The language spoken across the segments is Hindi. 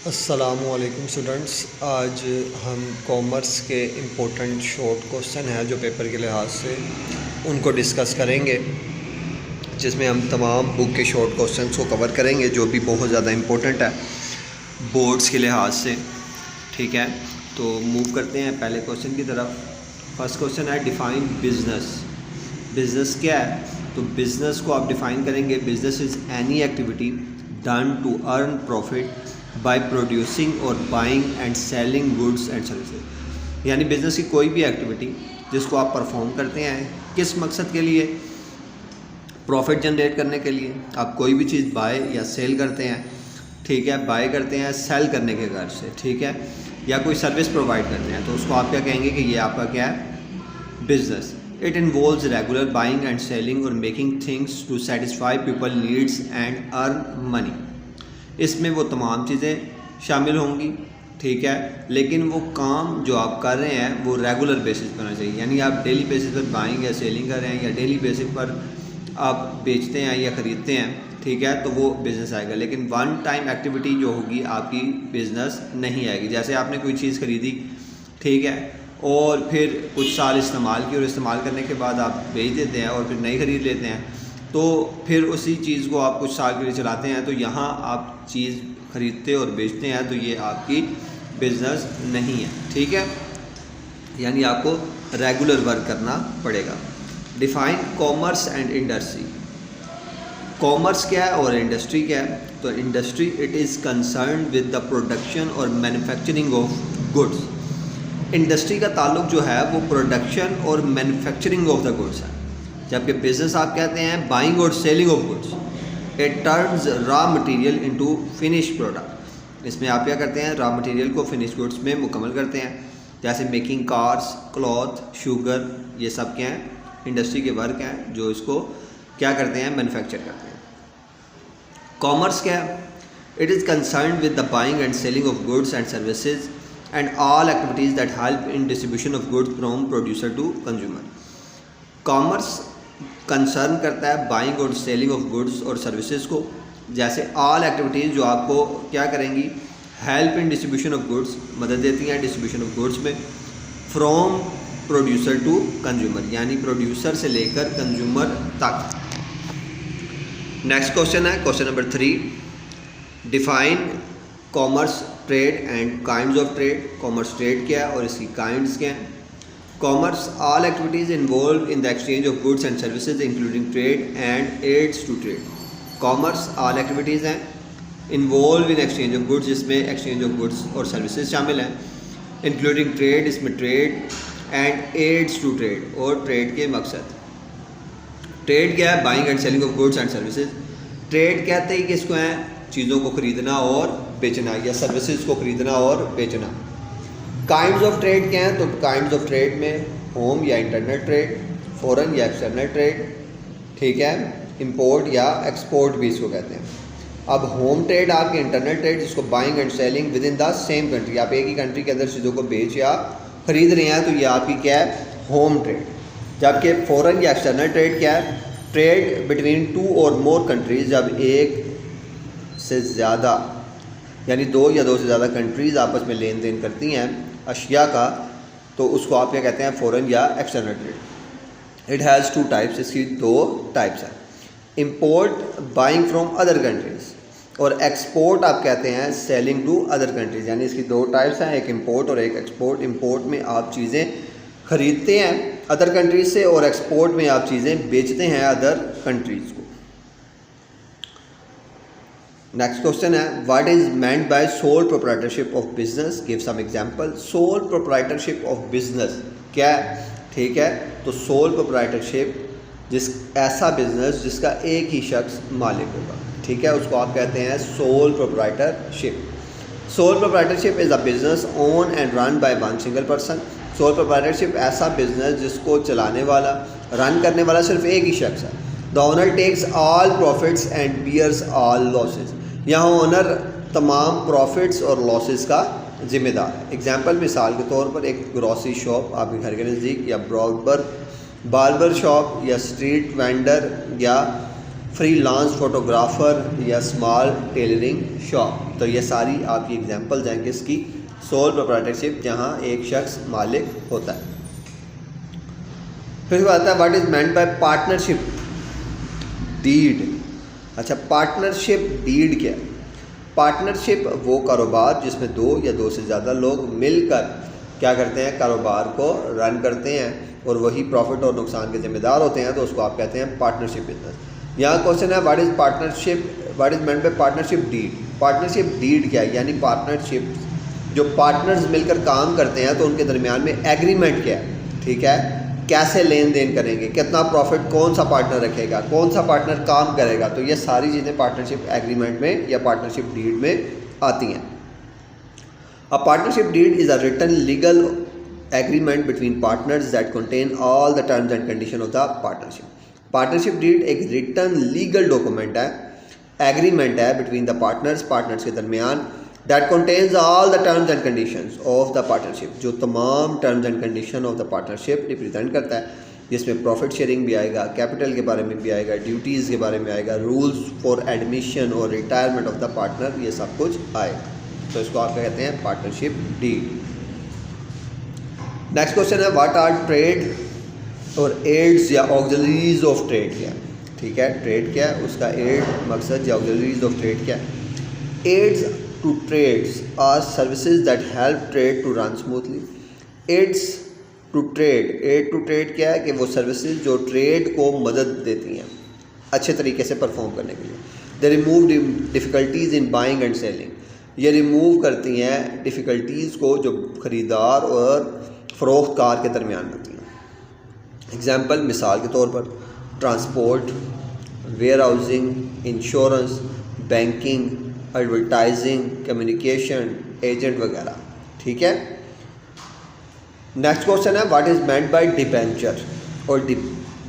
अस्सलामुअलैकुम स्टूडेंट्स। आज हम कॉमर्स के इम्पोर्टेंट शॉर्ट क्वेश्चन हैं जो पेपर के लिहाज से उनको डिस्कस करेंगे, जिसमें हम तमाम बुक के शॉर्ट क्वेश्चंस को कवर करेंगे जो भी बहुत ज़्यादा इम्पोर्टेंट है बोर्ड्स के लिहाज से। ठीक है, तो मूव करते हैं पहले क्वेश्चन की तरफ। फर्स्ट क्वेश्चन है डिफ़ाइन बिज़नेस। बिज़नेस क्या है? तो बिज़नेस को आप डिफ़ाइन करेंगे, business is any activity done to earn profit by producing और buying and selling goods and services. यानी बिज़नेस की कोई भी एक्टिविटी जिसको आप परफॉर्म करते हैं, किस मकसद के लिए? प्रॉफिट जनरेट करने के लिए। आप कोई भी चीज़ बाय या सेल करते हैं, ठीक है, बाय करते हैं सेल करने के घर से, ठीक है, या कोई सर्विस प्रोवाइड करते हैं, तो उसको आप क्या कहेंगे कि ये आपका क्या है? Business. It involves regular buying and selling और making things to satisfy people needs and earn money. इसमें वो तमाम चीज़ें शामिल होंगी, ठीक है, लेकिन वो काम जो आप कर रहे हैं वो रेगुलर बेसिस पर होना चाहिए। यानी आप डेली बेसिस पर बाइंग या सेलिंग कर रहे हैं या डेली बेसिस पर आप बेचते हैं या ख़रीदते हैं, ठीक है, तो वो बिज़नेस आएगा। लेकिन वन टाइम एक्टिविटी जो होगी आपकी बिज़नेस नहीं आएगी। जैसे आपने कोई चीज़ ख़रीदी, ठीक है, और फिर कुछ साल इस्तेमाल की और इस्तेमाल करने के बाद आप बेच देते हैं और फिर नई ख़रीद लेते हैं, तो फिर उसी चीज़ को आप कुछ साल के लिए चलाते हैं, तो यहाँ आप चीज़ ख़रीदते और बेचते हैं, तो ये आपकी बिज़नेस नहीं है, ठीक है। यानी आपको रेगुलर वर्क करना पड़ेगा। Define commerce and industry. Commerce क्या है और इंडस्ट्री क्या है? तो industry it is concern with the production और मैन्युफैक्चरिंग ऑफ गुड्स। इंडस्ट्री का ताल्लुक जो है वो प्रोडक्शन और मैन्युफैक्चरिंग ऑफ द गुड्स है, जबकि बिजनेस आप कहते हैं बाइंग और selling of goods. It turns raw material into finish product. इसमें आप क्या करते हैं? रॉ मटेरियल को फिनिश गुड्स में मुकम्मल करते हैं। जैसे मेकिंग कार्स, क्लॉथ, शुगर, ये सब क्या हैं? इंडस्ट्री के वर्क हैं जो इसको क्या करते हैं? मैन्युफैक्चर करते हैं। कॉमर्स क्या है? It is concern with the buying and selling of goods and services and all activities that help in distribution of goods from producer to consumer. Commerce concern करता है बाइंग और सेलिंग ऑफ गुड्स और सर्विसेज को। जैसे ऑल एक्टिविटीज़ जो आपको क्या करेंगी? Help in distribution of goods, मदद देती हैं डिस्ट्रीब्यूशन ऑफ गुड्स में, फ्रॉम प्रोड्यूसर टू कंज्यूमर, यानी प्रोड्यूसर से लेकर कंज्यूमर तक। नेक्स्ट क्वेश्चन है question number 3। Define commerce, trade and kinds of trade. Commerce trade क्या है और इसकी काइंड्स क्या हैं? Commerce all activities involve in the exchange of goods and services including trade and aids to trade. Commerce all activities हैं involve in exchange of goods, जिसमें एक्सचेंज ऑफ गुड्स और सर्विसेज शामिल हैं, इंक्लूडिंग ट्रेड, इसमें trade, and aids to trade, और ट्रेड के मकसद। ट्रेड क्या है? Buying and selling of goods and services. Trade कहते हैं कि इसको है चीज़ों को ख़रीदना और बेचना, या सर्विसेज को ख़रीदना और बेचना। काइंड्स ऑफ ट्रेड क्या हैं? तो काइंड्स ऑफ ट्रेड में होम या इंटरनल ट्रेड, फॉरेन या एक्सटर्नल ट्रेड, ठीक है, इंपोर्ट या एक्सपोर्ट भी इसको कहते हैं। अब होम ट्रेड आपकी इंटरनल ट्रेड, जिसको buying and selling with in the same country, आप एक ही कंट्री के अंदर चीज़ों को बेच या ख़रीद रहे हैं, तो ये आपकी क्या है? Home trade. जबकि फॉरेन या एक्सटर्नल ट्रेड क्या है? ट्रेड बिटवीन टू और मोर कंट्रीज, जब एक से ज़्यादा यानी दो या दो से ज़्यादा कंट्रीज़ आपस में लेन देन करती हैं अशिया का, तो उसको आप क्या कहते हैं? फॉरेन या external trade. It has two types, इसकी दो टाइप्स हैं। Import buying from other countries, और एक्सपोर्ट आप कहते हैं सेलिंग टू अदर कंट्रीज़। यानी इसकी दो टाइप्स हैं, एक इंपोर्ट और एक एक्सपोर्ट। इंपोर्ट में आप चीज़ें ख़रीदते हैं अदर कंट्रीज़ से, और एक्सपोर्ट में आप चीज़ें बेचते हैं अदर कंट्रीज़ को। नेक्स्ट क्वेश्चन है what is meant by sole proprietorship of business, give some example. Sole proprietorship of business क्या है? ठीक है, तो सोल प्रोप्राइटरशिप ऐसा बिजनेस जिसका एक ही शख्स मालिक होगा, ठीक है, उसको आप कहते हैं sole proprietorship. Sole proprietorship is a business own and run by one single person. Sole proprietorship ऐसा बिजनेस जिसको चलाने वाला, रन करने वाला सिर्फ एक ही शख्स है। The owner takes all profits and bears all losses. यहाँ ओनर तमाम प्रॉफिट्स और लॉसेस का ज़िम्मेदार है। एग्जाम्पल, मिसाल के तौर पर एक ग्रॉसरी शॉप आपके घर के नज़दीक, या बार्बर शॉप, या स्ट्रीट वेंडर, या फ्रीलांस फोटोग्राफर या स्मॉल टेलरिंग शॉप। तो ये सारी आपकी एग्जांपल्स हैं किसकी, सोल प्रोप्राइटरशिप, जहाँ एक शख्स मालिक होता है। फिर आता है what is meant by partnership deed. अच्छा, पार्टनरशिप डीड क्या है? पार्टनरशिप वो कारोबार जिसमें दो या दो से ज़्यादा लोग मिलकर क्या करते हैं, कारोबार को रन करते हैं और वही प्रॉफिट और नुकसान के जिम्मेदार होते हैं, तो उसको आप कहते हैं पार्टनरशिप बिजनेस। यहाँ क्वेश्चन है what is partnership, what is meant by partnership deed. Partnership deed क्या है? यानी पार्टनरशिप जो पार्टनर्स मिलकर काम करते हैं तो उनके दरमियान में एग्रीमेंट क्या है, ठीक है, कैसे लेन देन करेंगे, कितना प्रॉफिट कौन सा पार्टनर रखेगा, कौन सा पार्टनर काम करेगा, तो ये सारी चीज़ें पार्टनरशिप एग्रीमेंट में या पार्टनरशिप डीड में आती हैं। A partnership deed is a written legal agreement between partners that contain all the terms and condition of the partnership. Partnership deed एक रिटन लीगल डॉक्यूमेंट है, एग्रीमेंट है बिटवीन द पार्टनर्स के दरमियान, that contains all the terms and conditions of the partnership, जो तमाम terms and condition of the partnership represent करता है, जिसमें प्रॉफिट शेयरिंग भी आएगा, कैपिटल के बारे में भी आएगा, ड्यूटीज़ के बारे में आएगा, रूल्स फॉर एडमिशन और रिटायरमेंट ऑफ द पार्टनर, ये सब कुछ आएगा। तो इसको आप कहते हैं पार्टनरशिप डीड। नेक्स्ट क्वेश्चन है व्हाट आर ट्रेड और एड्स या ऑक्सिलरीज ऑफ ट्रेड क्या है, ठीक है, ट्रेड क्या है, उसका एड मकसद या ऑक्सिलरीज ऑफ ट्रेड क्या है। Aids to trades are services that help trade to run smoothly. Aids to trade, aid to trade क्या है कि वो सर्विसेज जो ट्रेड को मदद देती हैं अच्छे तरीके से परफॉर्म करने के लिए। They remove difficulties in buying and selling, ये रिमूव करती हैं डिफ़िकल्टीज़ को जो ख़रीदार और फ़रोख्तकार के दरमियान होती हैं। एग्जाम्पल, मिसाल के तौर पर transport, warehousing, insurance, banking, advertising, communication, agent वगैरह, ठीक है। नेक्स्ट क्वेश्चन है what is meant by debenture और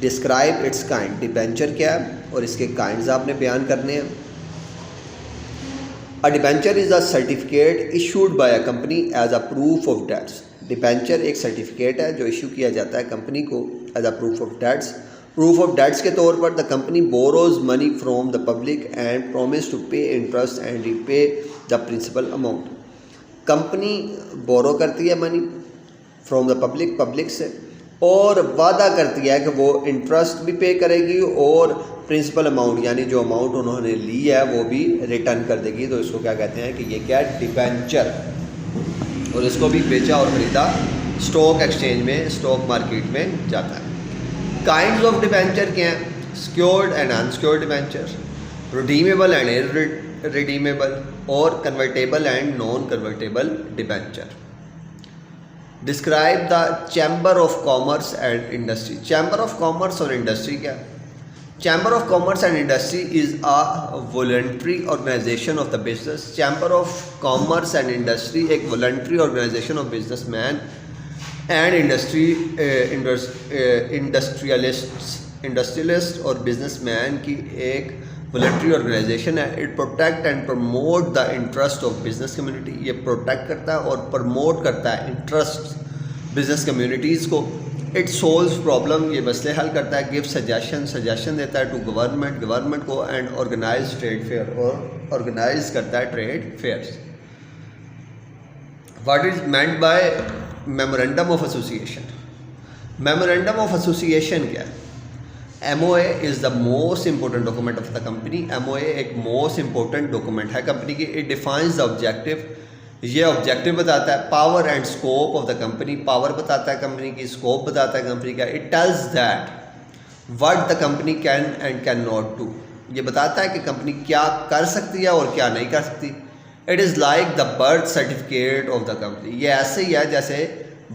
डिस्क्राइब इट्स काइंड। डिबेंचर क्या है और इसके काइंड्स आपने बयान करने हैं। A debenture is a certificate issued by a company as a proof of debts. Debenture एक सर्टिफिकेट है जो इशू किया जाता है कंपनी को as a proof of debts. Proof of dates के तौर पर the company borrows money from the public and promise to pay interest and repay the principal amount. Company borrow करती है मनी फ्रॉम द पब्लिक से और वादा करती है कि वो इंटरेस्ट भी पे करेगी और प्रिंसिपल अमाउंट यानी जो अमाउंट उन्होंने ली है वो भी रिटर्न कर देगी। तो इसको क्या कहते हैं कि ये क्या है, डिबेंचर। और इसको भी बेचा और ख़रीदा स्टॉक एक्सचेंज में, स्टॉक मार्केट में जाता है। काइंड्स ऑफ डिबेंचर क्या हैं? Secured and unsecured debenture, redeemable and irredeemable और convertible and non convertible debenture. Describe the chamber of commerce and industry. Chamber of commerce और इंडस्ट्री क्या है? Chamber of commerce and industry is a voluntary organisation of the business. Chamber of commerce and industry एक voluntary organisation of businessman and industrialist और बिजनेसमैन की एक वॉलंटरी ऑर्गेनाइजेशन है। It protect and promote the interest of business community. ये प्रोटेक्ट करता है और प्रमोट करता है इंटरेस्ट बिजनेस कम्युनिटीज़ को। इट सोल्व्स प्रॉब्लम, ये मसले हल करता है। गिव सजेशन देता है टू गवर्नमेंट को एंड ऑर्गेनाइज ट्रेड फेयर और ऑर्गेनाइज करता है trade fairs. What is meant by memorandum of association. Memorandum of association क्या है? MOA is the most important document of the company. MOA एक मोस्ट इंपॉर्टेंट डॉक्यूमेंट है कंपनी की। इट डिफाइंस द ऑब्जेक्टिव, ये ऑब्जेक्टिव बताता है। Power and scope of the company, power बताता है कंपनी की, स्कोप बताता है कंपनी का। It tells that what the company can and can not do, ये बताता है कि कंपनी क्या कर सकती है और क्या नहीं कर सकती। It is like the birth certificate of the company, ये ऐसे ही है जैसे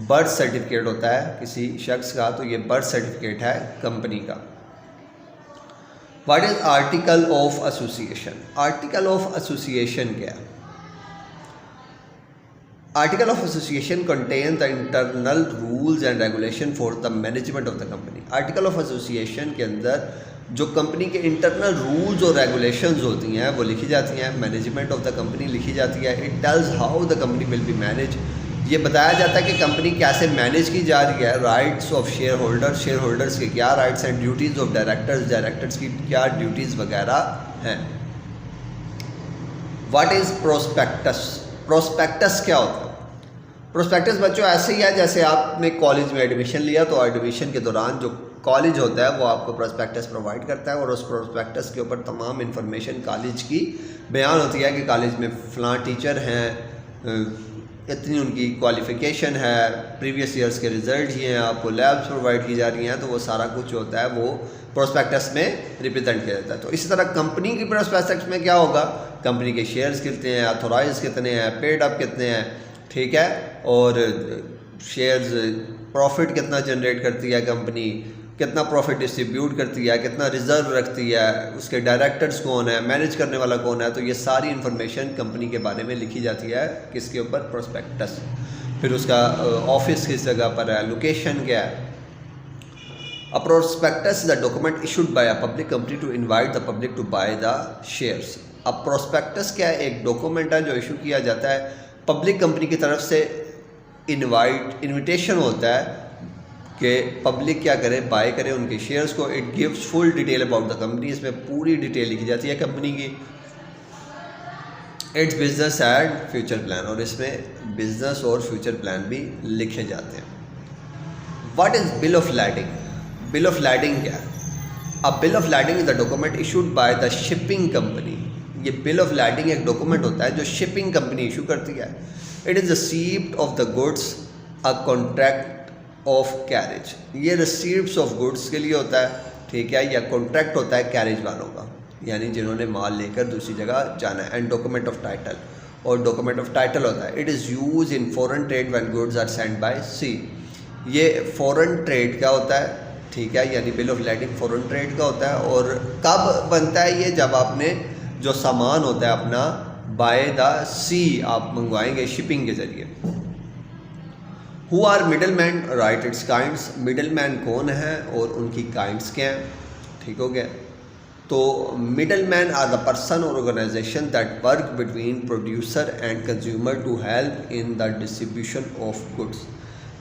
बर्थ सर्टिफिकेट होता है किसी शख्स का, तो ये बर्थ सर्टिफिकेट है कंपनी का। What is article of association. Article of association क्या है? Article of association contain the internal rules and regulation for the management of the company. Article of association के अंदर जो कंपनी के इंटरनल रूल्स और रेगुलेशंस होती हैं वो लिखी जाती हैं। मैनेजमेंट ऑफ द कंपनी लिखी जाती है। It tells how the company will be manage, ये बताया जाता है कि कंपनी कैसे मैनेज की जा रही है, rights of share holders, share holders के क्या rights and duties of directors, directors की क्या ड्यूटीज़ वगैरह हैं। What is prospectus? प्रोस्पेक्टस क्या होता है? प्रोस्पेक्टस बच्चों ऐसे ही है जैसे आपने कॉलेज में एडमिशन लिया तो एडमिशन के दौरान जो कॉलेज होता है वो आपको प्रोस्पेक्टस प्रोवाइड करता है और उस प्रोस्पेक्टस के ऊपर तमाम इन्फॉर्मेशन कॉलेज की बयान होती है कि कॉलेज में फ़लाँ टीचर हैं, इतनी उनकी क्वालिफ़िकेशन है, प्रीवियस ईयर्स के रिज़ल्ट ये हैं, आपको लैब्स प्रोवाइड की जा रही हैं, तो वो सारा कुछ होता है वो प्रोस्पेक्टस में रिप्रेजेंट किया जाता है। तो इसी तरह कंपनी की प्रोस्पेक्टस में क्या होगा, कंपनी के शेयर्स कितने हैं, अथोराइज कितने हैं, पेड अप कितने हैं, ठीक है, और शेयर्स प्रॉफिट कितना जनरेट करती है कंपनी, कितना प्रॉफिट डिस्ट्रीब्यूट करती है, कितना रिज़र्व रखती है, उसके डायरेक्टर्स कौन है, मैनेज करने वाला कौन है, तो ये सारी इन्फॉर्मेशन कंपनी के बारे में लिखी जाती है किसके ऊपर, प्रोस्पेक्टस। फिर उसका ऑफिस किस जगह पर है, लोकेशन क्या है। A prospectus is a document issued by a public company to invite the public to buy the shares. अब प्रोस्पेक्टस क्या है, एक डॉक्यूमेंट है जो इशू किया जाता है पब्लिक कंपनी की तरफ से, इनविटेशन होता है कि पब्लिक क्या करे, बाय करे उनके शेयर्स को। It gives full detail about the company, इसमें पूरी डिटेल लिखी जाती है कंपनी की। It's business and future plan, और इसमें बिजनेस और फ्यूचर प्लान भी लिखे जाते हैं। What is bill of lading? Bill of lading क्या है? अब bill of lading is the document issued by the shipping company. ये बिल ऑफ लैडिंग एक डॉक्यूमेंट होता है जो शिपिंग कंपनी इशू करती है। It is receipt of the goods, a contract of carriage. ये रिसीप्ट्स ऑफ गुड्स के लिए होता है, ठीक है, या कॉन्ट्रैक्ट होता है कैरेज वालों का, यानी जिन्होंने माल लेकर दूसरी जगह जाना है। एंड डॉक्यूमेंट ऑफ टाइटल, और डॉक्यूमेंट ऑफ टाइटल होता है। It is use in foreign trade when goods are sent by sea. ये फॉरेन ट्रेड का होता है, ठीक है, यानी bill of lading foreign trade का होता है। और कब बनता है ये, जब आपने जो सामान होता है अपना बाय द सी आप मंगवाएंगे शिपिंग के ज़रिए। Who are middle man? Write its kinds. Middle man कौन है और उनकी काइंड्स क्या हैं, ठीक हो गया। तो middle man are the person और organisation that work between producer and consumer to help in the distribution of goods.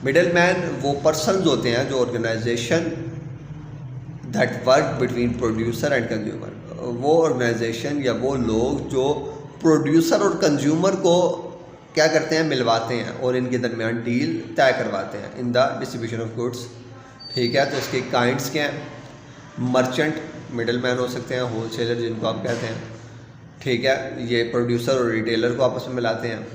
Middle man वो पर्सनस होते हैं जो organisation that work between producer and consumer, वो ऑर्गेनाइजेशन या वो लोग जो प्रोड्यूसर और कंज्यूमर को क्या करते हैं, मिलवाते हैं और इनके दरमियान डील तय करवाते हैं इन द डिस्ट्रीब्यूशन ऑफ गुड्स, ठीक है। तो इसके काइंड्स क्या हैं? मर्चेंट मिडल मैन हो सकते हैं, होलसेलर जिनको आप कहते हैं, ठीक है, ये प्रोड्यूसर और रिटेलर को आपस में मिलाते हैं।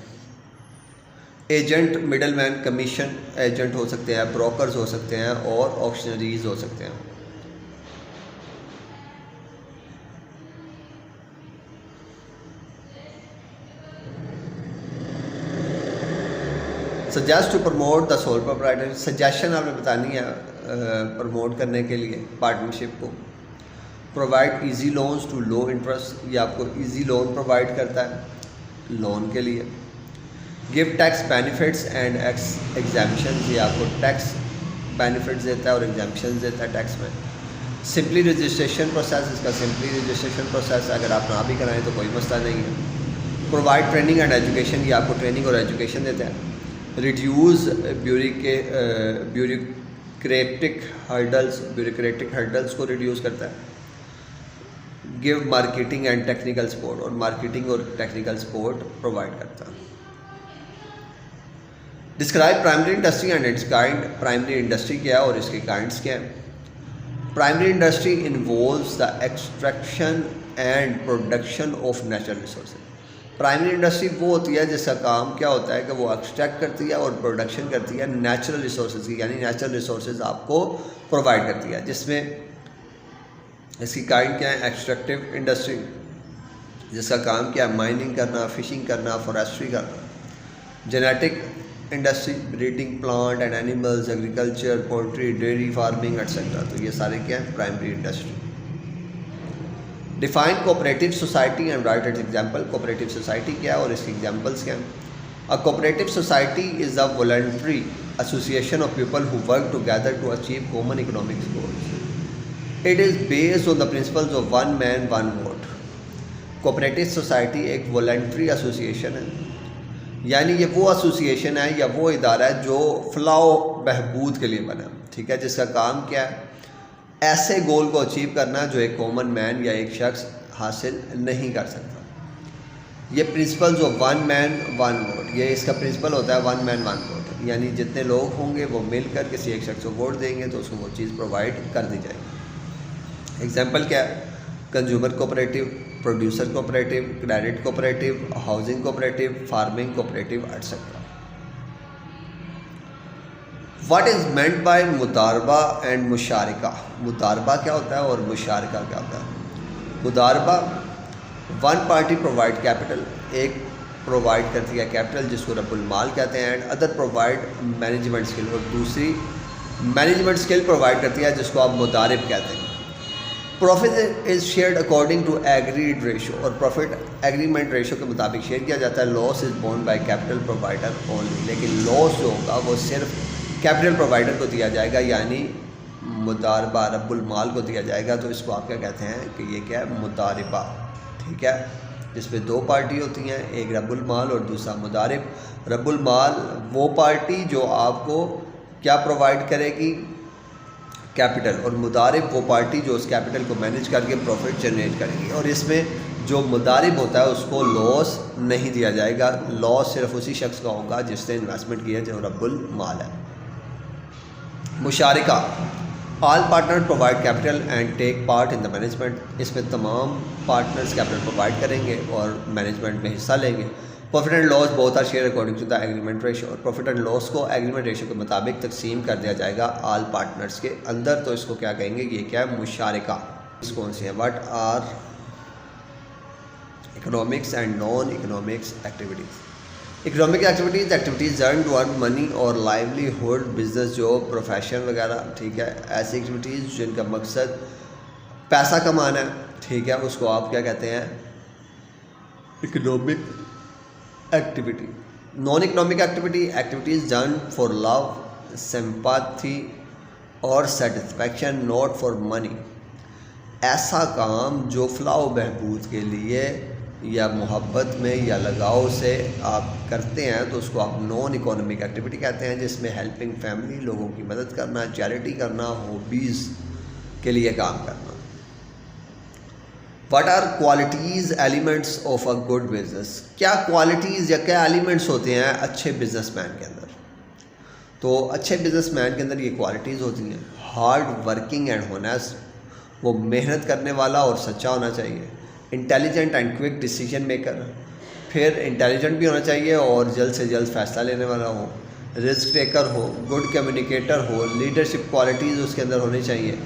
Agent middle man, commission agent हो सकते हैं, ब्रोकर्स हो सकते हैं और ऑक्शनरीज हो सकते हैं। Suggest to promote the sole proprietor, suggestion आपने बतानी है प्रमोट करने के लिए पार्टनरशिप को। Provide easy loans to low interest, ये आपको इजी लोन प्रोवाइड करता है लोन के लिए। Give tax benefits and exemption, ये आपको टैक्स बेनिफिट्स देता है और एग्जाम्पशन देता है टैक्स में। सिंपली रजिस्ट्रेशन प्रोसेस, इसका सिंपली रजिस्ट्रेशन प्रोसेस अगर आप ना भी कराएं तो कोई मसला नहीं है। प्रोवाइड ट्रेनिंग एंड एजुकेशन, ये आपको ट्रेनिंग और एजुकेशन देता है। रिड्यूस ब्यूरोक्रेटिक हर्डल्स को रिड्यूस करता है। Give marketing and technical support, और मार्केटिंग और टेक्निकल सपोर्ट प्रोवाइड करता है। Describe primary industry and its kind, primary industry क्या है और इसके काइंड्स क्या हैं। Primary industry involves the extraction and production of natural resources. Primary industry वो होती है जिसका काम क्या होता है कि वो एक्सट्रैक्ट करती है और प्रोडक्शन करती है नेचुरल रिसोर्सेज की, यानी नेचुरल रिसोर्सेज आपको प्रोवाइड करती है, जिसमें इसकी काइंड क्या है। एक्सट्रैक्टिव इंडस्ट्री जिसका काम क्या है, माइनिंग करना, फिशिंग करना, फॉरेस्ट्री करना। Genetic industry, breeding plant and animals, agriculture, poultry, dairy farming etcetera, तो ये सारे क्या हैं, primary industry. Define cooperative society and write its example, cooperative society क्या है और इसके एग्जाम्पल्स क्या हैं। A cooperative society is a voluntary association of people who work together to achieve common economic goals. It is based on the principles of one man one vote. Cooperative society एक वॉलंटरी एसोसिएशन है यानी ये वो एसोसिएशन है या वो इदारा है जो फलाह बहबूद के लिए बना, ठीक है, जिसका काम क्या है, ऐसे गोल को अचीव करना जो एक कॉमन मैन या एक शख्स हासिल नहीं कर सकता। ये principles of one man one vote, ये इसका प्रिंसिपल होता है वन मैन वन वोट, यानी जितने लोग होंगे वो मिलकर किसी एक शख्स को वोट देंगे तो उसको वो चीज़ प्रोवाइड कर दी जाएगी। एग्जांपल क्या है, consumer cooperative, producer cooperative, credit cooperative, housing cooperative, farming cooperative et cetera. What is meant by मुदारबा एंड मुशारिका। मुदारबा क्या होता है और मुशारिका क्या होता है। मुदारबा, वन पार्टी प्रोवाइड कैपिटल, एक प्रोवाइड करती है कैपिटल जिसको रब्बुल माल कहते हैं, and other provide management skill, और दूसरी मैनेजमेंट स्किल प्रोवाइड करती है जिसको आप मुदारिब कहते हैं। Profit is shared according to agreed ratio, और प्रॉफिट एग्रीमेंट रेशो के मुताबिक शेयर किया जाता है। Loss is borne by capital provider only, लेकिन लॉस जो होगा वो सिर्फ कैपिटल प्रोवाइडर को दिया जाएगा, यानी मुदारबा रब्बुल माल को दिया जाएगा। तो इसको आप क्या कहते हैं कि ये क्या है, मुदारिबा, ठीक है, जिसमें दो पार्टी होती हैं, एक रब्बुल माल और दूसरा मुदारिब। रब्बुल माल वो पार्टी जो आपको क्या प्रोवाइड करेगी, कैपिटल, और मुदारिब वो पार्टी जो उस कैपिटल को मैनेज करके प्रॉफिट जनरेट करेगी। और इसमें जो मुदारिब होता है उसको लॉस नहीं दिया जाएगा, लॉस सिर्फ उसी शख्स का होगा जिसने इन्वेस्टमेंट किया जो रब्बुल माल है। मुशारिका, all partner provide capital and take part in the management, इसमें तमाम पार्टनर्स कैपिटल प्रोवाइड करेंगे और मैनेजमेंट में हिस्सा लेंगे। Profit and loss both are share according to the agreement ratio, और प्रॉफिट एंड लॉस को एग्रीमेंट रेशो के मुताबिक तकसीम कर दिया जाएगा ऑल पार्टनर्स के अंदर। तो इसको क्या कहेंगे, ये क्या है, मुशारिका। कौन सी है, what are economics and non economics activities. Economic activities, activities earn to earn money और लाइवलीहुड, बिजनेस, जॉब, प्रोफेशन वगैरह, ठीक है, ऐसी एक्टिविटीज़ जिनका मकसद पैसा कमाना है, ठीक है, उसको आप क्या कहते हैं, economic activity. Non economic activity, activities done for love, sympathy और सेटिस्फैक्शन, नॉट फॉर मनी, ऐसा काम जो फलाह बहबूद के लिए या मोहब्बत में या लगाव से आप करते हैं तो उसको आप नॉन इकोनॉमिक एक्टिविटी कहते हैं, जिसमें हेल्पिंग फैमिली, लोगों की मदद करना, चैरिटी करना, हॉबीज़ के लिए काम करना। What are qualities elements of a good business, क्या क्वालिटीज़ या क्या एलिमेंट्स होते हैं अच्छे बिजनेसमैन के अंदर। तो अच्छे बिजनेसमैन के अंदर ये क्वालिटीज़ होती हैं, हार्ड वर्किंग एंड होनेस्ट, वो मेहनत करने वाला और सच्चा होना चाहिए। Intelligent and quick decision maker, फिर इंटेलिजेंट भी होना चाहिए और जल्द से जल्द फैसला लेने वाला हो। रिस्क टेकर हो, गुड कम्युनिकेटर हो, लीडरशिप क्वालिटीज़ उसके अंदर होनी चाहिए।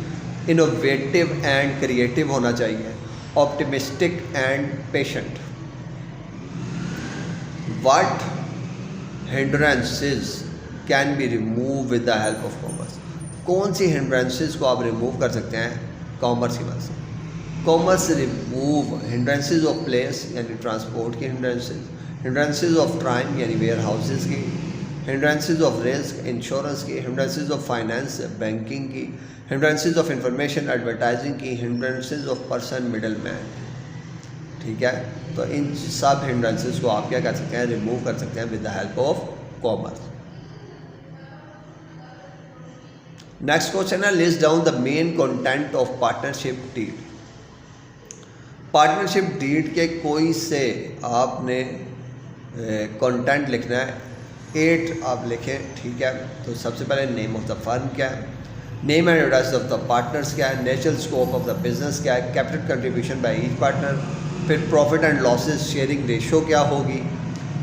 इनोवेटिव एंड क्रिएटिव होना चाहिए। Optimistic and patient. What hindrances can be remove with the help of commerce, कौन सी हिंड्रेंसेस को आप रिमूव कर सकते हैं कॉमर्स की मदद से। Commerce remove hindrances of place यानी ट्रांसपोर्ट की हिंड्रेंसेस ऑफ टाइम यानी वेयर हाउसेज की, हिंड्रेंसेस ऑफ रिस्क इंश्योरेंस की, हिंड्रेंसेस ऑफ फाइनेंस बैंकिंग की, हिंड्रेंसेस ऑफ इंफॉर्मेशन एडवर्टाइजिंग की, hindrances of person middle man, ठीक है। तो इन सब हिंड्रेंसेस को आप क्या कर सकते हैं, रिमूव कर सकते हैं with the help of commerce. Next question है, list down the main content of partnership deed. Partnership deed के कोई से आपने कंटेंट लिखना है, 8 आप लिखें, ठीक है। तो सबसे पहले नेम ऑफ द फर्म क्या है, name and address of the partners क्या है, natural scope of the business क्या है, capital contribution by each partner, फिर profit and losses sharing ratio क्या होगी,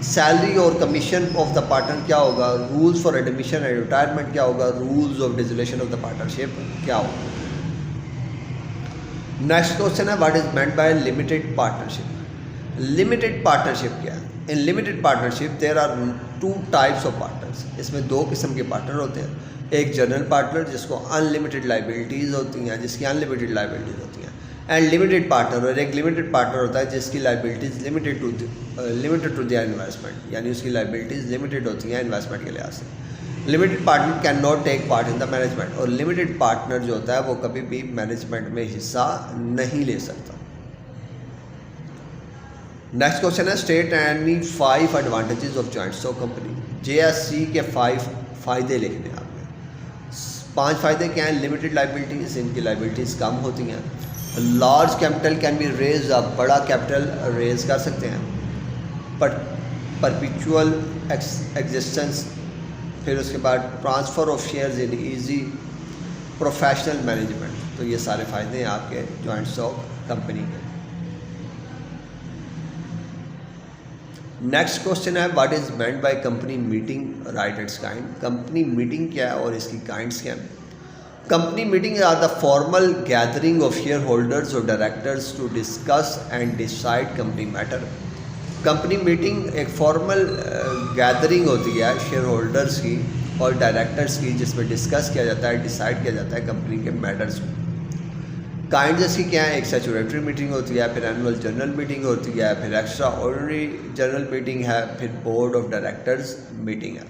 सैलरी और कमीशन ऑफ द पार्टनर क्या होगा, rules for admission and retirement क्या होगा, rules of dissolution of the partnership क्या होगा। नेक्स्ट क्वेश्चन है, what is meant by limited partnership. Limited partnership क्या है। In limited partnership there are 2 types of partners, इसमें 2 किस्म के पार्टनर होते हैं। एक जनरल पार्टनर जिसको अनलिमिटेड लाइबिलिटीज़ होती हैं, जिसकी अनलिमिटेड लाइबिलिटीज़ होती हैं, एंड लिमिटेड पार्टनर, और एक लिमिटेड पार्टनर होता है जिसकी liabilities limited to their investment, यानी उसकी लाइबिलिटीज़ लिमिटेड होती हैं इन्वेस्टमेंट के लिहाज से। Limited partner can not take part in the management, और लिमिटेड पार्टनर जो होता है वो कभी भी मैनेजमेंट में हिस्सा नहीं ले सकता। नेक्स्ट क्वेश्चन है state any 5 advantages of joint stock company. JSC के 5 फ़ायदे लिखने हैं आपने। 5 फ़ायदे क्या हैं? लिमिटेड लाइबिलिटीज़, इनकी लाइबिलिटीज़ कम होती हैं। Large capital can be raise, आप बड़ा कैपिटल रेज कर सकते हैं। परपिचुअल एग्जिस्टेंस, फिर उसके बाद transfer of shares in easy, professional management. तो ये सारे फ़ायदे हैं आपके जॉइंट स्टॉक कंपनी के। नेक्स्ट क्वेश्चन है what is meant by company meeting, write its kind. Company meeting क्या है और इसकी काइंड्स क्या हैं? Company meeting are the formal gathering of share holders और directors to discuss and decide company matter. Company meeting एक फॉर्मल गैदरिंग होती है शेयर होल्डर्स की और डायरेक्टर्स की, जिसमें डिस्कस किया जाता है, डिसाइड किया जाता है कंपनी के मैटर्स को। काइंड इसकी क्या है? एक स्टैट्यूटरी मीटिंग होती है, फिर एनुअल जनरल मीटिंग होती है, फिर एक्स्ट्रा ऑर्डिनरी जनरल मीटिंग है, फिर बोर्ड ऑफ डायरेक्टर्स मीटिंग है।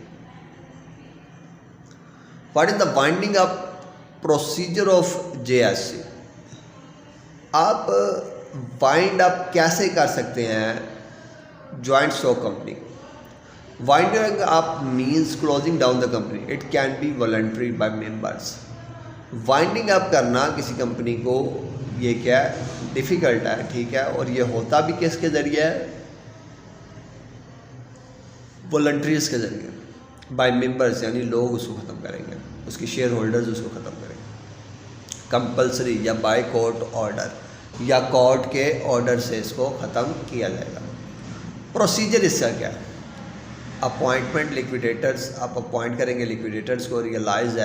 What is the winding up procedure of JSC? आप वाइंड अप कैसे कर सकते हैं joint stock company? Winding up means closing down the company, it can be voluntary by members. Winding up करना किसी कंपनी को ये क्या है? डिफ़िकल्ट है, ठीक है, और ये होता भी किसके ज़रिए है? वॉलंटरीज के ज़रिए, बाय मेंबर्स, यानी लोग उसको ख़त्म करेंगे, उसके शेयर होल्डर्स उसको ख़त्म करेंगे। कंपलसरी या बाय कोर्ट ऑर्डर या कोर्ट के ऑर्डर से इसको ख़त्म किया जाएगा। प्रोसीजर इसका क्या है? अपॉइंटमेंट लिक्विडेटर्स, आप अपॉइंट करेंगे लिक्विडेटर्स को, रियलाइज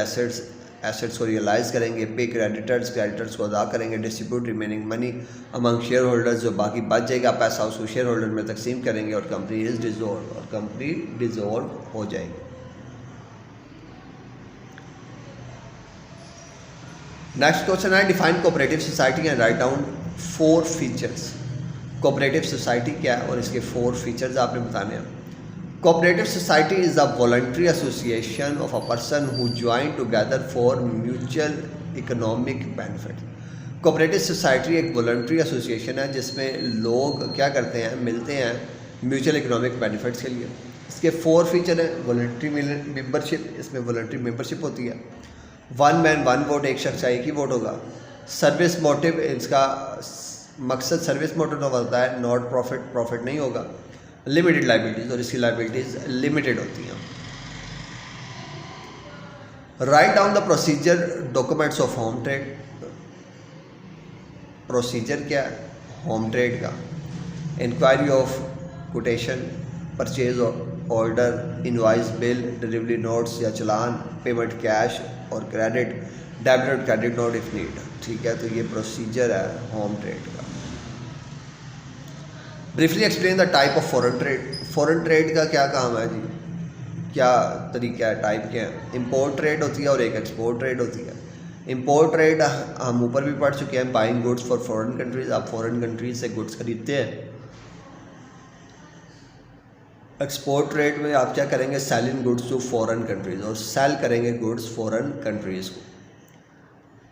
एसेट्स को रियलाइज़ करेंगे, पे क्रेडिटर्स को अदा करेंगे, distribute remaining money among share holders, जो बाकी बच जाएगा पैसा उसको शेयर होल्डर में तकसीम करेंगे और कंपनी इज डिसॉल्व, और कंपनी डिसॉल्व हो जाएगी। नेक्स्ट क्वेश्चन है define cooperative society and write down 4 features. Cooperative society क्या है और इसके 4 फीचर्स आपने बताने हैं। Cooperative society is a voluntary association of a person who join together for mutual economic benefit. Cooperative society एक voluntary association है जिसमें लोग क्या करते हैं? मिलते हैं mutual economic benefits के लिए। इसके 4 फीचर हैं। voluntary membership, इसमें voluntary membership होती है। 1 man 1 vote, एक शख्स का एक ही वोट होगा। सर्विस मोटिव, इसका मकसद सर्विस मोटिव होता है, नॉट प्रॉफिट नहीं होगा। लिमिटेड लाइबिलिटीज़, और इसकी लाइबिलिटीज़ लिमिटेड होती हैं। Write down the procedure documents of home trade. Procedure क्या है होम ट्रेड का? Inquiry of quotation, purchase order, invoice, bill, delivery notes या चलान, पेमेंट कैश और क्रेडिट, डेबिट और क्रेडिट नोट इफ नीड। ठीक है, तो ये प्रोसीजर है होम ट्रेड का। Briefly explain the type of foreign trade. Foreign trade का क्या काम है जी? क्या तरीका है, टाइप क्या है? इंपोर्ट ट्रेड होती है और एक एक्सपोर्ट ट्रेड होती है। इंपोर्ट ट्रेड हम ऊपर भी पढ़ चुके हैं, buying goods for foreign countries, आप फॉरेन कंट्रीज से गुड्स खरीदते हैं। एक्सपोर्ट ट्रेड में आप क्या करेंगे? Selling goods to foreign countries, और सेल करेंगे गुड्स फॉरेन कंट्रीज को।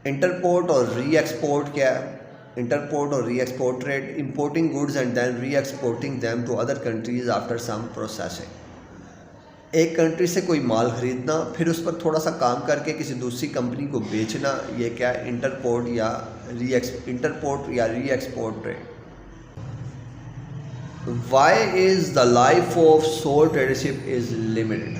इंटरपोर्ट और री एक्सपोर्ट क्या है? इंटरपोर्ट और re export trade, importing goods and then re exporting them to other countries after some processing. एक कंट्री से कोई माल खरीदना, फिर उस पर थोड़ा सा काम करके किसी दूसरी कंपनी को बेचना, ये क्या है? इंटरपोर्ट या re export trade. Why is the life of sole tradership is limited?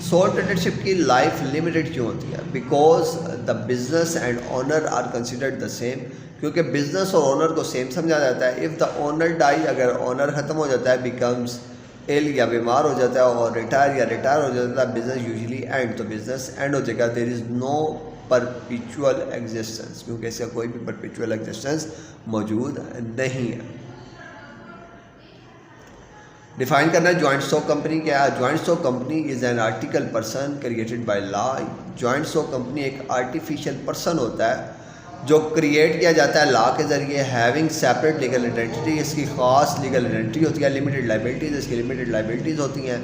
Sole tradership की लाइफ लिमिटेड क्यों होती है? Because the business and owner are considered the same, क्योंकि बिजनेस और ऑनर को सेम समझा जाता है। इफ़ द ऑनर डाई, अगर ऑनर ख़त्म हो जाता है, बिकम्स इल या बीमार हो जाता है और रिटायर हो जाता है, बिजनेस यूजुअली एंड, तो बिजनेस एंड हो जाएगा। There is no perpetual existence, क्योंकि इसका कोई भी परपिचुअल एग्जिस्टेंस मौजूद नहीं है। डिफाइन करना है जॉइंट स्टॉक कंपनी क्या है? Joint stock company is an article person created by law. Joint stock company एक आर्टिफिशियल पर्सन होता है जो क्रिएट किया जाता है लॉ के ज़रिए, हैविंग सेपरेट लीगल आइडेंटिटी, इसकी ख़ास लीगल आइडेंटिटी होती है। लिमिटेड लाइबिलिटीज़, इसकी लिमिटेड लाइबिलिटीज़ होती हैं।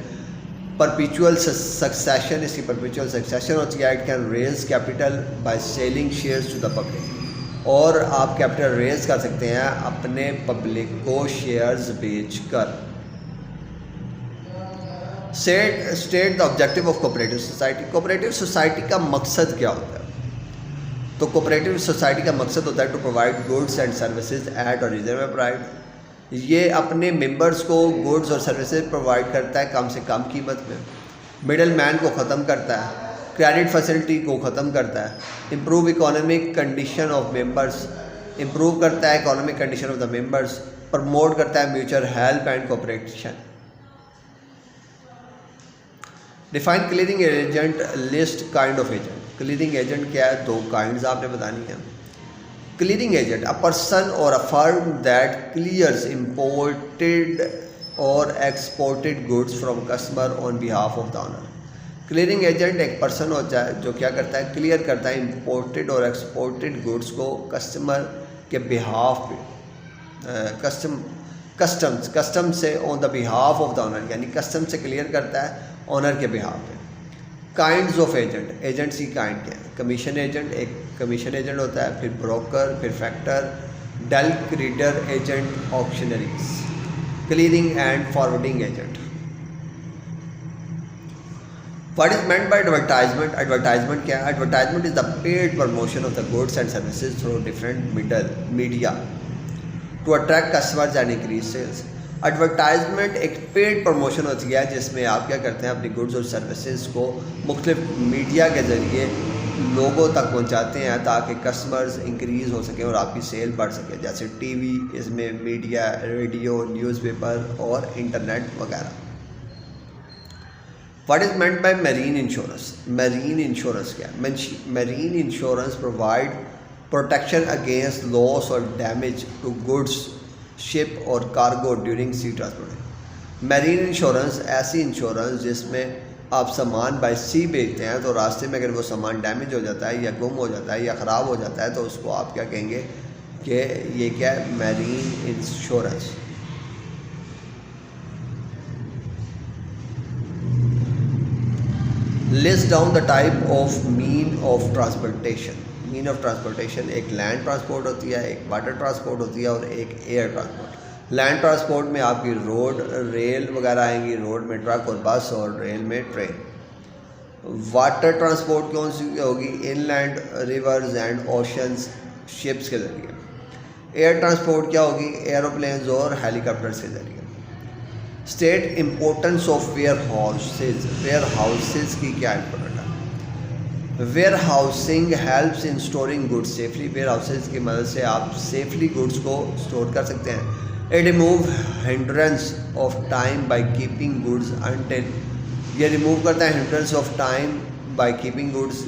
परपिचुअल सक्सेशन, इसकी परपिचुअल सक्सेशन होती है। It can raise capital by selling shares to the public, और आप कैपिटल रेज कर सकते हैं अपने पब्लिक को शेयर्स बेचकर। State the objective of cooperative society. Cooperative society का मकसद क्या होता है? तो कोऑपरेटिव सोसाइटी का मकसद होता है to provide goods and services at a reasonable price. ये अपने मेंबर्स को गुड्स और सर्विसेज प्रोवाइड करता है कम से कम कीमत में। मिडल मैन को ख़त्म करता है, क्रेडिट फैसिलिटी को ख़त्म करता है, improve economic condition of members, improve करता है economic condition of the members, promote करता है mutual help and cooperation. Define clearing agent, list kind of agent. Clearing agent क्या है? 2 काइंड्स आपने बतानी है। क्लीयरिंग एजेंट, अ पर्सन और a firm that clears imported और exported goods from customer on behalf of the owner. Clearing agent एक पर्सन होता है जो क्या करता है? क्लियर करता है इम्पोर्टेड और एक्सपोर्टेड गुड्स को कस्टमर के बिहाफ पे, कस्टम से on the behalf of the owner, यानी कस्टम से क्लियर करता है ऑनर के बिहाफ पे। काइंड्स ऑफ एजेंट, एजेंट्स की काइंड क्या है? कमीशन एजेंट, एक कमीशन एजेंट होता है, फिर ब्रोकर, फिर factor, del credere agent, auctioneers. Clearing and forwarding agent. What is meant by advertisement? Advertisement क्या है? Advertisement is the paid promotion of the goods and services through different media to attract customers and increase sales. Advertisement एक पेड प्रमोशन होती है जिसमें आप क्या करते हैं? अपनी गुड्स और सर्विसेज को मुख्तलिफ मीडिया के ज़रिए लोगों तक पहुंचाते हैं ताकि कस्टमर्स इंक्रीज़ हो सके और आपकी सेल बढ़ सके, जैसे टीवी, इसमें मीडिया, रेडियो, न्यूज़पेपर और इंटरनेट वगैरह। What is meant by marine insurance? Marine insurance क्या है? Marine insurance provide protection against loss or damage to goods, ship or cargo during sea transport। Marine insurance ऐसी इंश्योरेंस जिसमें आप सामान बाय सी बेचते हैं तो रास्ते में अगर वो सामान डैमेज हो जाता है या गुम हो जाता है या ख़राब हो जाता है तो उसको आप क्या कहेंगे कि ये क्या है? Marine insurance. List down the type of mean of transportation. Mean of transportation एक लैंड ट्रांसपोर्ट होती है, एक वाटर ट्रांसपोर्ट होती है और एक एयर ट्रांसपोर्ट। लैंड ट्रांसपोर्ट में आपकी रोड, रेल वगैरह आएंगी, रोड में ट्रक और बस और रेल में ट्रेन। वाटर ट्रांसपोर्ट कौन सी होगी? Inland, reverse and oceans, ships के ज़रिए। एयर ट्रांसपोर्ट क्या होगी? एरोप्लेन्स और हेलीकॉप्टर्स के ज़रिए। State importance of warehouses. Warehouses की क्या इम्पोर्टेंट है? Warehousing helps in storing goods safely. Warehouses की मदद से आप सेफली गुड्स को स्टोर कर सकते हैं। It remove hindrance of time by keeping goods until. ये रिमूव करता है hindrance of time by keeping goods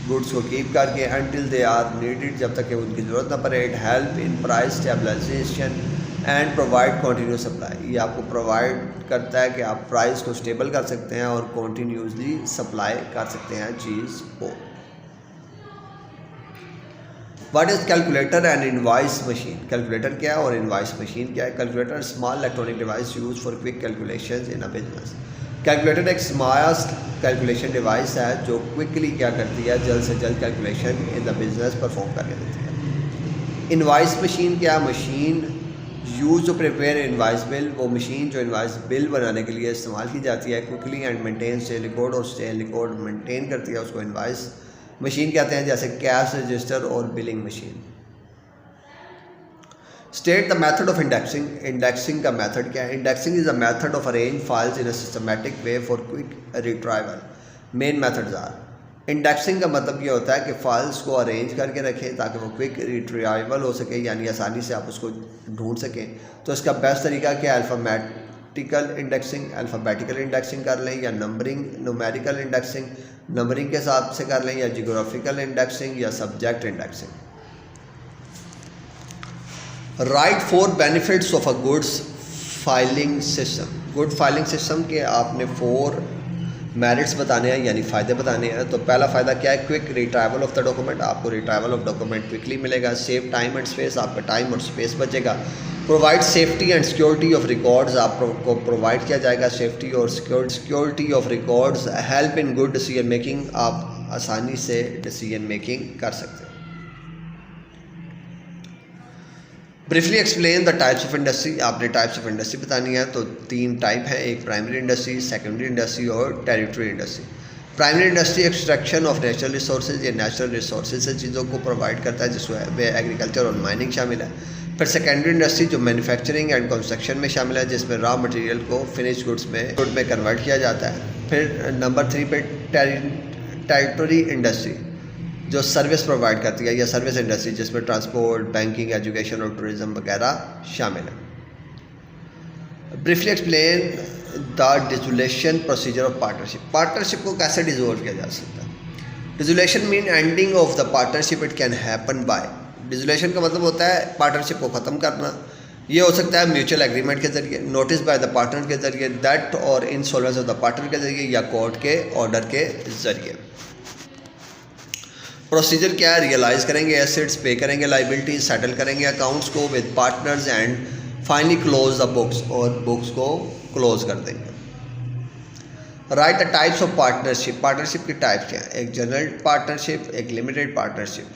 को कीप करके अनटिल दे आर नीडेड, जब तक कि उनकी ज़रूरत न पड़े। It help in price stabilisation and provide continuous supply. ये आपको प्रोवाइड करता है कि आप प्राइस को स्टेबल कर सकते हैं और कॉन्टीन्यूसली सप्लाई कर सकते हैं चीज़ को। What is calculator and invoice machine? Calculator क्या है और इनवाइस मशीन क्या है? Calculator small electronic device use for quick calculations in a business. Calculator एक स्मॉल कैलकुलेशन डिवाइस है जो क्विकली क्या करती है? जल्द से जल्द calculation in the business perform करके देती है। इनवाइस मशीन क्या? Machine use to prepare invoice bill. वो मशीन जो इनवाइस बिल बनाने के लिए इस्तेमाल की जाती है। Quickly and maintain sale record, और सेल रिकॉर्ड मेंटेन करती है, उसको इनवाइस मशीन कहते हैं, जैसे कैश रजिस्टर और billing machine. State the method of indexing. Indexing का मेथड क्या है? Indexing is a method of arrange files in a systematic way for quick retrieval. Main methods are. Indexing का मतलब ये होता है कि फ़ाइल्स को अरेंज करके रखें ताकि वो क्विक रिट्राइवल हो सके, यानी आसानी से आप उसको ढूंढ सकें। तो इसका बेस्ट तरीका क्या है? अल्फ़ाबेटिकल इंडेक्सिंग कर लें, या नंबरिंग न्यूमेरिकल इंडेक्सिंग नंबरिंग के हिसाब से कर लें, या जियोग्राफिकल इंडेक्सिंग या subject indexing. Right 4 benefits of a goods filing system. Good filing system के आपने 4 मेरिट्स बताने हैं, यानी फ़ायदे बताने हैं। तो पहला फ़ायदा क्या है? Quick retrieval of the document. आपको रिट्राइवल ऑफ डॉक्यूमेंट क्विकली मिलेगा। सेव टाइम एंड स्पेस, आपका टाइम और स्पेस बचेगा। Provide safety and security of records, आपको प्रोवाइड किया जाएगा सेफ्टी और security of records. Help in good decision making, आप आसानी से डिसीजन मेकिंग कर सकते हैं। Briefly explain the types of industry. आपने टाइप्स ऑफ इंडस्ट्री बतानी है, तो 3 टाइप है, एक प्राइमरी इंडस्ट्री, सेकेंडरी इंडस्ट्री और territory industry. Primary industry extraction of natural resources या नेचुरल रिसोर्सेज से चीज़ों को प्रोवाइड करता है, जिसमें एग्रीकल्चर और माइनिंग शामिल है। फिर सेकेंडरी इंडस्ट्री जो मैन्युफैक्चरिंग एंड कंस्ट्रक्शन में शामिल है, जिसमें रॉ मटेरियल को फिनिश गुड में कन्वर्ट किया जाता है। फिर नंबर 3 पे टेरिटरी इंडस्ट्री जो सर्विस प्रोवाइड करती है, या सर्विस इंडस्ट्री जिसमें ट्रांसपोर्ट, बैंकिंग, एजुकेशन और टूरिज्म वगैरह शामिल है। Briefly explain the dissolution procedure of partnership. Partnership को कैसे डिसोल्व किया जा सकता है? Dissolution mean ending of the partnership. It can happen by, dissolution का मतलब होता है पार्टनरशिप को ख़त्म करना। ये हो सकता है म्यूचुअल एग्रीमेंट के जरिए, नोटिस बाय द पार्टनर के जरिए, दैट और इंसॉल्वेंसी ऑफ द पार्टनर के जरिए, या कोर्ट के ऑर्डर के जरिए। प्रोसीजर क्या है? रियलाइज़ करेंगे एसेट्स, पे करेंगे लाइबिलिटीज, सेटल करेंगे अकाउंट्स को with partners and finally close the books, और बुक्स को क्लोज कर देंगे। Right the types of partnership. Partnership की टाइप क्या है? एक जनरल पार्टनरशिप, एक limited partnership.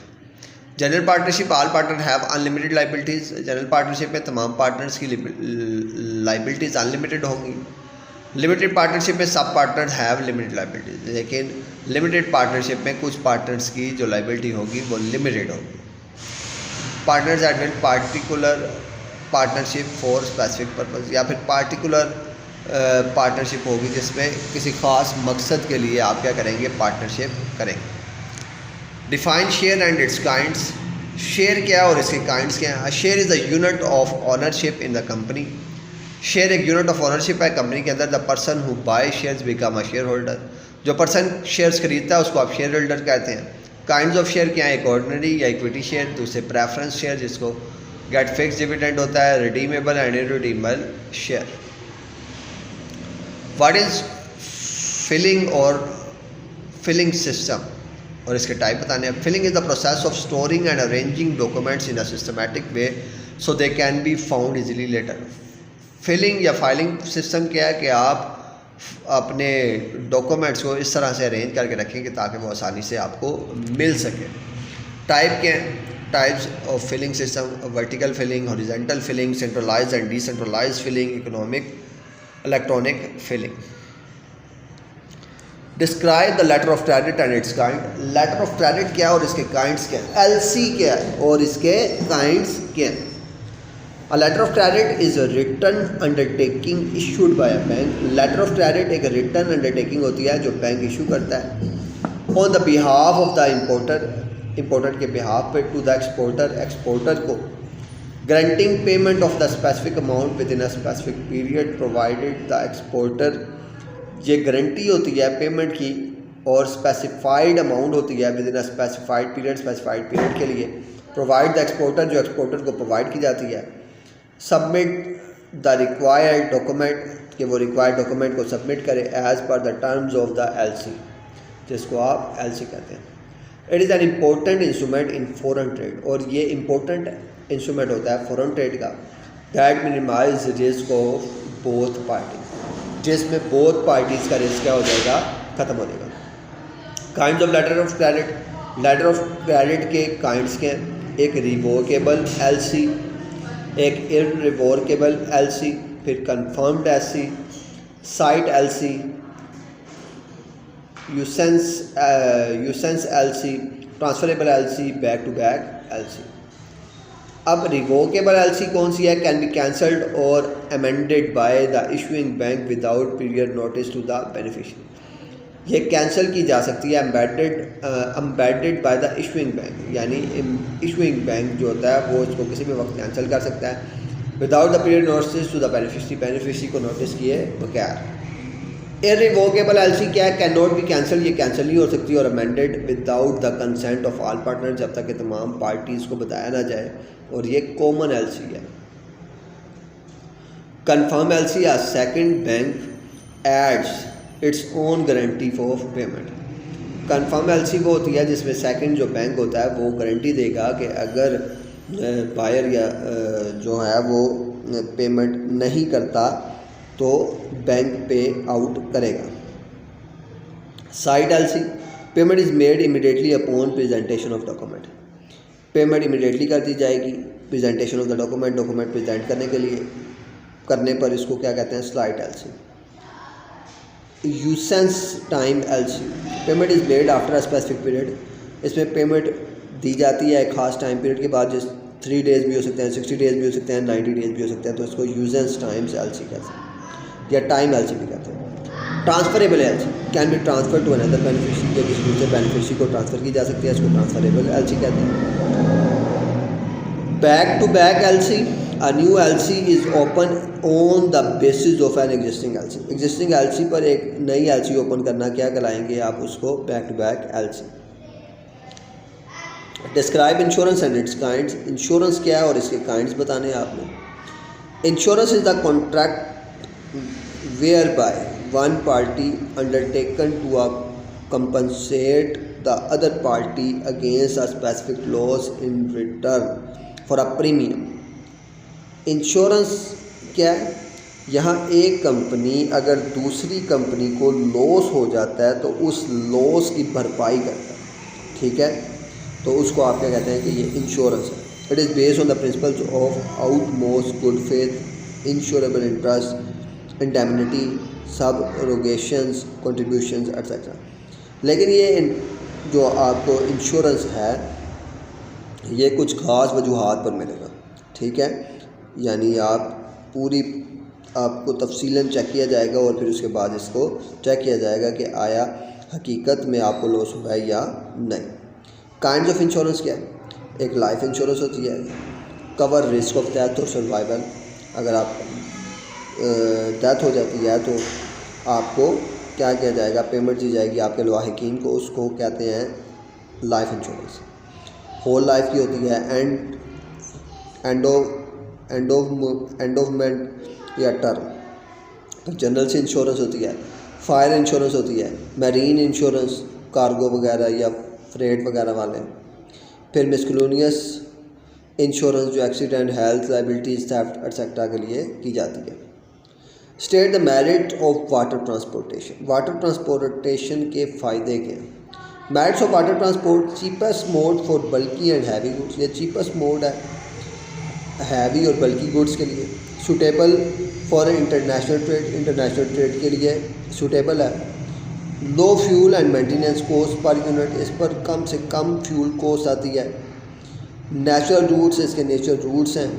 General partnership all partner have unlimited liabilities. General partnership में तमाम पार्टनर्स की लाइबिलिटीज़ अनलिमिटेड होंगी। लिमिटेड पार्टनरशिप में sub partner have limited liabilities, लेकिन लिमिटेड पार्टनरशिप में कुछ पार्टनर्स की जो लाइबिलिटी होगी वो लिमिटेड होगी। Partners at will particular partnership for specific purpose, या फिर पार्टिकुलर पार्टनरशिप होगी जिसमें किसी ख़ास मकसद के लिए आप क्या करेंगे? पार्टनरशिप करेंगे। Define share and its kinds. Share क्या है और इसके काइंड्स क्या है? Share is the unit of ownership in the company. Share एक यूनिट ऑफ ऑनरशिप है कंपनी के अंदर। The person who by shares become a share holder. जो पर्सन शेयर्स खरीदता है उसको आप शेयर होल्डर कहते हैं। काइंड्स ऑफ शेयर क्या है? एक ऑर्डिनरी या इक्विटी शेयर, दूसरे प्रेफरेंस शेयर जिसको गेट फिक्स डिविडेंड होता है, redeemable and irredeemable share. What is filing और फिलिंग सिस्टम, और इसके टाइप बताने हैं। Filing is the process of storing and arranging documents in a systematic way so they can be found easily later. Filing या फाइलिंग सिस्टम क्या है कि आप अपने डॉक्यूमेंट्स को इस तरह से अरेंज करके रखेंगे ताकि वो आसानी से आपको मिल सके। टाइप क्या है? Types of filing system: vertical filing, horizontal filing, centralised and decentralised filing, economic, electronic filing. Describe the letter of credit and its kind. Letter of credit क्या है और इसके काइंड्स क्या है? एलसी क्या है और इसके काइंड्स क्या है? A letter of credit is a written undertaking issued by a bank. Letter of credit एक रिटर्न अंडरटेकिंग होती है जो बैंक इशू करता है on the behalf of the importer, importer के बिहाफ पे, टू द एक्सपोर्टर, एक्सपोर्टर को, guaranteeing payment of the specific amount within a specific period provided the exporter. ये गारंटी होती है पेमेंट की और स्पेसिफाइड अमाउंट होती है with in a specified period के लिए। प्रोवाइड द एक्सपोर्टर, जो एक्सपोर्टर को प्रोवाइड की जाती है। सबमिट द रिक्वायर्ड डॉक्यूमेंट, कि वो रिक्वायर्ड डॉक्यूमेंट को सबमिट करे as per the terms of the LC, जिसको आप एलसी कहते हैं। It is an important instrument in foreign trade, और ये इम्पोर्टेंट इंस्ट्रूमेंट होता है फॉरेन ट्रेड का। That minimise risk of both party, जिसमें बोथ पार्टीज़ का रिस्क क्या हो जाएगा? ख़त्म हो जाएगा। Kinds of letter of credit. Letter of credit के काइंड्स के हैं, एक रिवोकेबल एलसी, एक इररिवोकेबल एलसी, फिर confirmed LC, sight LC, usance LC, transferable LC, back to back LC. अब रिवोकेबल एलसी कौन सी है? कैन बी कैंसल्ड और amended by the issuing bank without period notice to the beneficiary. ये कैंसिल की जा सकती है amended by the issuing bank, यानी इशूइंग बैंक जो होता है वो इसको किसी भी वक्त कैंसिल कर सकता है without the period notice to the beneficiary को नोटिस किए बगैर। इररिवोकेबल एलसी क्या है? कैन नॉट बी कैंसिल, ये कैंसिल नहीं हो सकती, और amended without the consent of all partner, जब तक कि तमाम पार्टीज़ को बताया ना जाए, और ये कॉमन एलसी है। कंफर्म एलसी या second bank adds its own guarantee for payment. Confirm LC वो होती है जिसमें सेकंड जो बैंक होता है वो गारंटी देगा कि अगर बायर या जो है वो पेमेंट नहीं करता तो बैंक पे आउट करेगा। Sight LC, payment is made immediately upon presentation of document. Payment immediately कर दी जाएगी presentation of the document, document present करने पर इसको क्या कहते हैं, sight LC. Usance time LC, payment is made after a specific period, इसमें पेमेंट दी जाती है एक खास टाइम पीरियड के बाद, जिस 3 डेज़ भी हो सकते हैं, 60 डेज़ भी हो सकते हैं, 90 डेज़ भी हो सकते हैं, तो इसको यूजेंस टाइम्स एलसी कहते हैं या टाइम एलसी भी कहते हैं। Transferable LC can be transfer to another beneficiary, या किसी दूसरे बेनिफिशियरी को ट्रांसफ़र की जा सकती है, इसको ट्रांसफरेबल एलसी कहते हैं। Back to back LC, a new LC is open on the basis of an existing LC, existing LC पर एक नई एलसी ओपन करना क्या कहलाएंगे आप उसको, back to back LC. Describe insurance and its kinds, insurance क्या है और इसके काइंड्स बताने हैं आपने। Insurance is the contract whereby one party undertaken to compensate the other party against a specific loss in return for a premium। Insurance क्या है, यहाँ एक कंपनी अगर दूसरी कंपनी को लॉस हो जाता है तो उस लॉस की भरपाई करता है, ठीक है, तो उसको आप क्या कहते हैं कि ये इंश्योरेंस है। It is based on the principles of utmost good faith, insurable interest, indemnity, subrogations, contributions et cetera. लेकिन ये जो आपको इंश्योरेंस है ये कुछ ख़ास वजूहात पर मिलेगा, ठीक है, यानी आप पूरी आपको तफसीलन चेक किया जाएगा और फिर उसके बाद इसको चेक किया जाएगा कि आया हकीकत में आपको लॉस हुआ है या नहीं। काइंड्स ऑफ इंश्योरेंस क्या है, एक लाइफ इंश्योरेंस होती है, कवर रिस्क ऑफ डेथ और सर्वाइवल, अगर आप डेथ हो जाती है तो आपको क्या किया जाएगा, पेमेंट दी जाएगी आपके लवाहिकीन को, उसको कहते हैं लाइफ इंश्योरेंस। होल लाइफ की होती है एंडोवमेंट या टर्म। तो जनरल से इंश्योरेंस होती है, फायर इंश्योरेंस होती है, मैरीन इंश्योरेंस कार्गो वगैरह या फ्रेट वगैरह वाले। फिर मिसक्लोनियस इंश्योरेंस जो accident, health, liabilities, theft etcetera के लिए की जाती है। State the merit of water transportation, water transportation के फ़ायदे क्या हैं। Merits of water transport, cheapest mode for bulky and heavy goods, ये चीपेस्ट मोड है हैवी और बल्की गुड्स के लिए। Suitable for international trade, international trade के लिए सूटेबल है। लो fuel and maintenance cost per unit, इस पर कम से कम फ्यूल कॉस्ट आती है। नेचुरल रूट्स, इसके नेचुरल रूट्स हैं।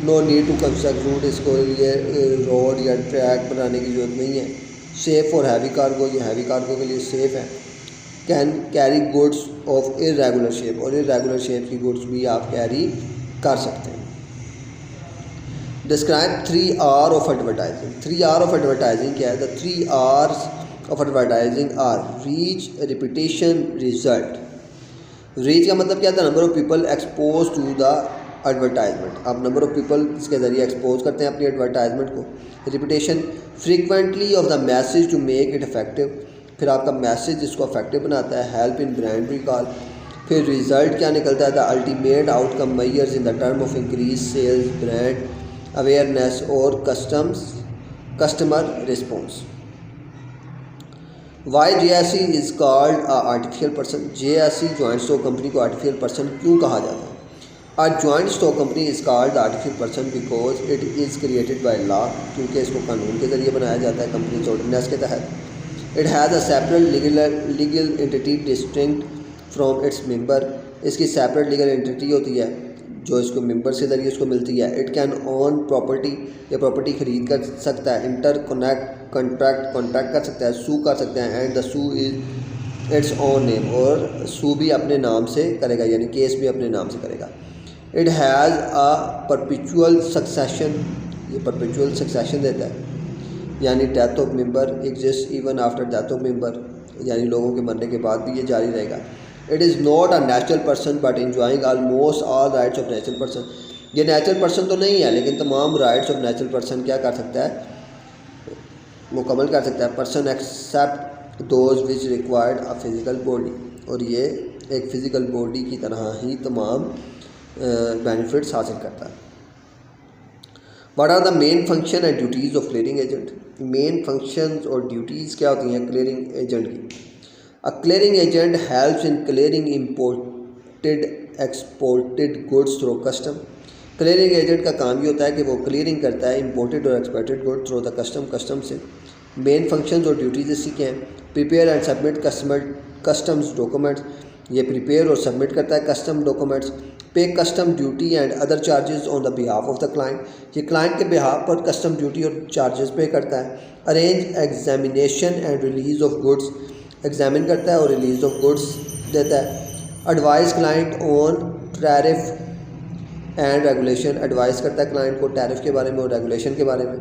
No need to construct route, इसको लिए रोड या ट्रैक बनाने की ज़रूरत नहीं है। सेफ़ और हैवी कार्गो, ये हैवी कार्गो के लिए सेफ़ है। Can carry goods of irregular shape, और इरेगुलर शेप की गुड्स भी आप कैरी कर सकते हैं। Describe 3R of advertising, 3R of advertising क्या है। The 3R's of advertising are reach, repetition, result. Reach का मतलब क्या था, number of people expose to the advertisement, आप नंबर ऑफ पीपल इसके ज़रिए एक्सपोज करते हैं अपनी एडवर्टाइजमेंट को। Repetition, frequently of the message to make it effective, फिर आपका मैसेज इसको इफेक्टिव बनाता है। हेल्प इन ब्रांड रिकॉल, फिर रिजल्ट क्या निकलता है, the ultimate outcome measures in the term of increase sales, brand awareness और customer response. Why JSE is called a artificial person, JSE joint stock company को आर्टिफिशियल पर्सन क्यों कहा जाता है। A joint stock company is called the artificial person because it is created by law, क्योंकि इसको कानून के ज़रिए बनाया जाता है कंपनी ऑर्डिनेंस के तहत। It has a separate legal entity distinct from its member, इसकी separate legal entity होती है जो इसको मेंबर से ज़रिए इसको मिलती है। It can own property, ये प्रॉपर्टी ख़रीद कर सकता है। इंटरकनेक्ट कॉन्ट्रैक्ट कर सकता है, सू कर सकते हैं। And the sue is its own name, और सू भी अपने नाम से करेगा, यानी केस भी अपने नाम से करेगा। It has a perpetual succession, ये परपेचुअल सक्सेशन देता है, यानी death of member exist even after death of member, यानी लोगों के मरने के बाद भी ये जारी रहेगा। It is not a natural person but enjoying almost all rights of natural person, ये नेचुरल पर्सन तो नहीं है लेकिन तमाम राइट्स ऑफ नेचुरल पर्सन क्या कर सकता है, मुकम्मल कर सकता है। Person except those which required a physical body, और ये एक फ़िज़िकल बॉडी की तरह ही तमाम बेनिफिट्स हासिल करता है। What are the main function and duties of clearing agent, main functions और ड्यूटीज़ क्या होती हैं क्लियरिंग एजेंट की। A clearing agent helps in clearing imported exported goods through custom, clearing agent का काम ये होता है कि वो क्लियरिंग करता है इंपोर्टेड और exported good through the custom से। मेन फंक्शंस और ड्यूटीज़ इसी के हैं। Prepare and submit customs documents, ये प्रिपेयर और सबमिट करता है कस्टम डॉक्यूमेंट्स। पे custom duty and other charges on the behalf of the client, ये क्लाइंट के बिहाफ पर कस्टम ड्यूटी और चार्जेस पे करता है। Arrange examination and release of goods, examine करता है और रिलीज ऑफ गुड्स देता है। Advice client on tariff and regulation, advice करता है क्लाइंट को टैरिफ के बारे में और रेगुलेशन के बारे में।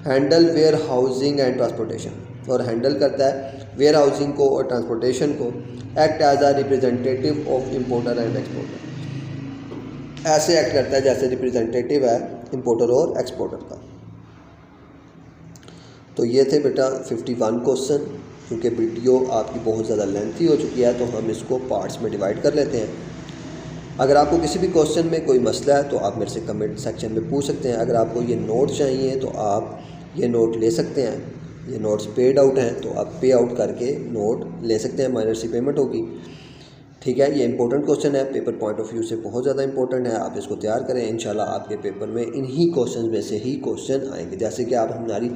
Handle warehousing and transportation, और हैंडल करता है वेयर हाउसिंग को और ट्रांसपोर्टेशन को। Act as a representative of importer and exporter, ऐसे एक्ट करता है जैसे रिप्रेजेंटेटिव है इम्पोर्टर और एक्सपोर्टर का। तो ये थे बेटा 51 क्वेश्चन। क्योंकि वीडियो आपकी बहुत ज़्यादा लेंथी हो चुकी है तो हम इसको पार्ट्स में डिवाइड कर लेते हैं। अगर आपको किसी भी क्वेश्चन में कोई मसला है तो आप मेरे से कमेंट सेक्शन में पूछ सकते हैं। अगर आपको ये नोट चाहिए तो आप ये नोट ले सकते हैं। ये नोट्स पेड आउट हैं तो आप पे आउट करके नोट ले सकते हैं, माइनर सी पेमेंट होगी। ठीक है, ये इंपॉर्टेंट क्वेश्चन है, पेपर पॉइंट ऑफ व्यू से बहुत ज़्यादा इंपॉर्टेंट है। आप इसको तैयार करें, इंशाल्लाह आपके पेपर में इन्हीं क्वेश्चन में से ही क्वेश्चन आएंगे। जैसे कि आप हमारी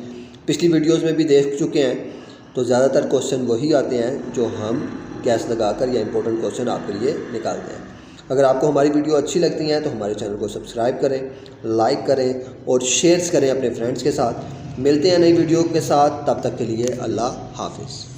पिछली वीडियोज़ में भी देख चुके हैं, तो ज़्यादातर क्वेश्चन वही आते हैं जो हम गैस लगाकर या इंपॉर्टेंट क्वेश्चन आपके लिए निकालते हैं। अगर आपको हमारी वीडियो अच्छी लगती है तो हमारे चैनल को सब्सक्राइब करें, लाइक करें और शेयर्स करें अपने फ्रेंड्स के साथ। मिलते हैं नई वीडियो के साथ, तब तक के लिए अल्लाह हाफिज़।